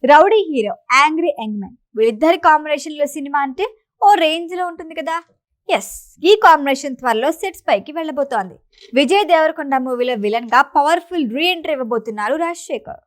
Rowdy hero angry young man వీళ్ళిద్దరి combination లో cinema అంటే ఓ రేంజ్ లో ఉంటుంది కదా. ఎస్, ఈ కాంబినేషన్ త్వరలో సెట్స్ పైకి వెళ్ళబోతోంది. విజయ్ దేవరకొండ మూవీలో విలన్ గా పవర్ఫుల్ రీ ఎంట్రీ ఇవ్వబోతున్నారు రాజశేఖర్.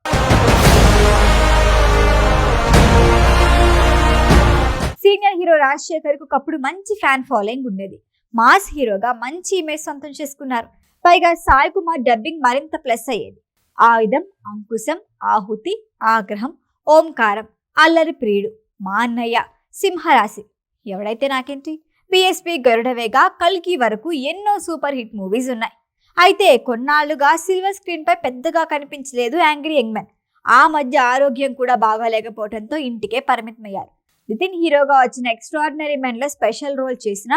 సీనియర్ హీరో రాజశేఖర్ కు ఒకప్పుడు మంచి ఫ్యాన్ ఫాలోయింగ్ ఉండేది. మాస్ హీరోగా మంచి ఇమేజ్ సొంతం చేసుకున్నారు. పైగా సాయి కుమార్ డబ్బింగ్ మరింత ప్లస్ అయ్యేది. ఆయుధం, అంకుశం, ఆహుతి, ఆగ్రహం, ఓంకారం, అల్లరి ప్రియుడు, మా అన్నయ్య, సింహరాశి, ఎవడైతే నాకేంటి, పిఎస్పి, గరుడవేగ, కల్కి వరకు ఎన్నో సూపర్ హిట్ మూవీస్ ఉన్నాయి. అయితే కొన్నాళ్లుగా సిల్వర్ స్క్రీన్ పై పెద్దగా కనిపించలేదు యాంగ్రీ యంగ్ మ్యాన్. ఆ మధ్య ఆరోగ్యం కూడా బాగాలేకపోవడంతో ఇంటికే పరిమితమయ్యారు. నితిన్ హీరోగా వచ్చిన ఎక్స్ట్రాడినరీ మ్యాన్ లో స్పెషల్ రోల్ చేసిన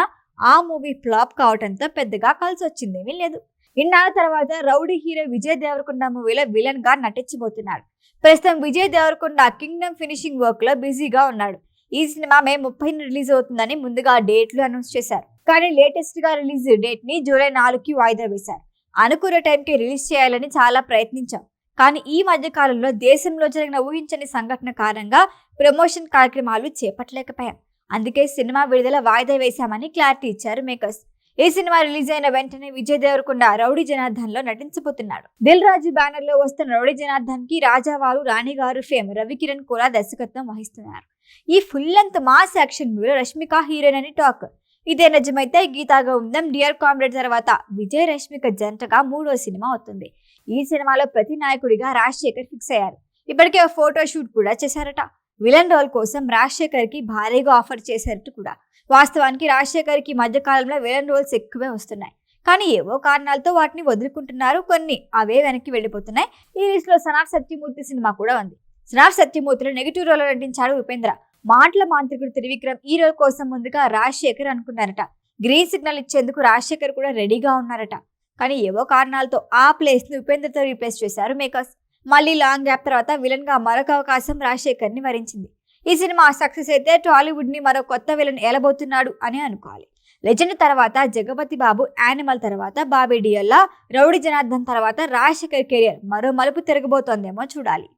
ఆ మూవీ ఫ్లాప్ కావడంతో పెద్దగా కలిసి వచ్చిందేమీ లేదు. ఇన్నాళ్ళ తర్వాత రౌడీ హీరో విజయ్ దేవరకొండ మూవీలో విలన్ గా నటించబోతున్నాడు. ప్రస్తుతం Vijay Deverakonda kingdom finishing work లో బిజీగా ఉన్నాడు. ఈ సినిమా మే 30న రిలీజ్ అవుతుందని ముందుగా డేట్లు అనౌన్స్ చేశారు. కానీ లేటెస్ట్ గా రిలీజ్ డేట్ ని జూలై 4కి వాయిదా వేశారు. అనుకున్న టైంకి రిలీజ్ చేయాలని చాలా ప్రయత్నించాం. కానీ ఈ మధ్య కాలంలో దేశంలో జరిగిన ఊహించని సంఘటన కారణంగా ప్రమోషన్ కార్యక్రమాలు చేపట్టలేకపోయాం. అందుకే సినిమా విడుదల వాయిదా వేశామని క్లారిటీ ఇచ్చారు మేకర్స్. ఈ సినిమా రిలీజ్ అయిన వెంటనే విజయ్ దేవరకొండ రౌడీ జనార్దన్ లో నటించబోతున్నాడు. దిల్ రాజు బ్యానర్ లో వస్తున్న రౌడీ జనార్దన్ కి రాజావారు, రాణిగారు ఫేమ్ రవికిరణ్ కూడా దర్శకత్వం వహిస్తున్నారు. ఈ ఫుల్ లెంత్ మాస్ యాక్షన్ మూవీలో రష్మిక హీరోయిన్ అని టాక్. ఇదే నిజమైతే గీతా గోవిందం, డియర్ కామ్రేడ్ తర్వాత విజయ్ రష్మిక జంటగా 3వ సినిమా అవుతుంది. ఈ సినిమాలో ప్రతి నాయకుడిగా రాజశేఖర్ ఫిక్స్ అయ్యారు. ఇప్పటికే ఫోటో షూట్ కూడా చేశారట. విలన్ రోల్ కోసం రాజశేఖర్ కి భారీగా ఆఫర్ చేశారట కూడా. వాస్తవానికి రాజశేఖర్ కి మధ్య కాలంలో విలన్ రోల్స్ ఎక్కువే వస్తున్నాయి. కానీ ఏవో కారణాలతో వాటిని వదులుకుంటున్నారు. కొన్ని అవే వెనక్కి వెళ్ళిపోతున్నాయి. ఈ లిస్ట్ లో సనాఫ్ సత్యమూర్తి సినిమా కూడా ఉంది. సనాఫ్ సత్యమూర్తిలో నెగిటివ్ రోల్ నటించాడు ఉపేంద్ర. మాటల మాంత్రికుడు త్రివిక్రమ్ ఈ రోల్ కోసం ముందుగా రాజశేఖర్ అనుకున్నారట. గ్రీన్ సిగ్నల్ ఇచ్చేందుకు రాజశేఖర్ కూడా రెడీగా ఉన్నారట. కానీ ఏవో కారణాలతో ఆ ప్లేస్ ని ఉపేంద్రతో రీప్లేస్ చేశారు మేకర్స్. మళ్ళీ లాంగ్ గ్యాప్ తర్వాత విలన్ గా మరొక అవకాశం రాజశేఖర్ ని వరించింది. ఈ సినిమా సక్సెస్ అయితే టాలీవుడ్ ని మరో కొత్త విలన్ ఏలబోతున్నాడు అని అనుకోవాలి. లెజెండ్ తర్వాత జగపతి బాబు, యానిమల్ తర్వాత బాబీ డియోల్లా, రౌడీ జనార్దన్ తర్వాత రాజశేఖర్ కెరియర్ మరో మలుపు తిరగబోతోందేమో చూడాలి.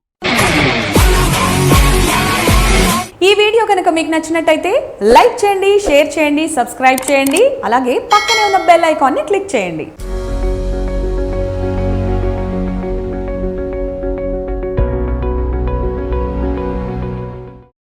ఈ వీడియో కనుక మీకు నచ్చినట్టయితే లైక్ చేయండి, షేర్ చేయండి, సబ్స్క్రైబ్ చేయండి. అలాగే పక్కనే ఉన్న బెల్ ఐకాన్ని క్లిక్ చేయండి.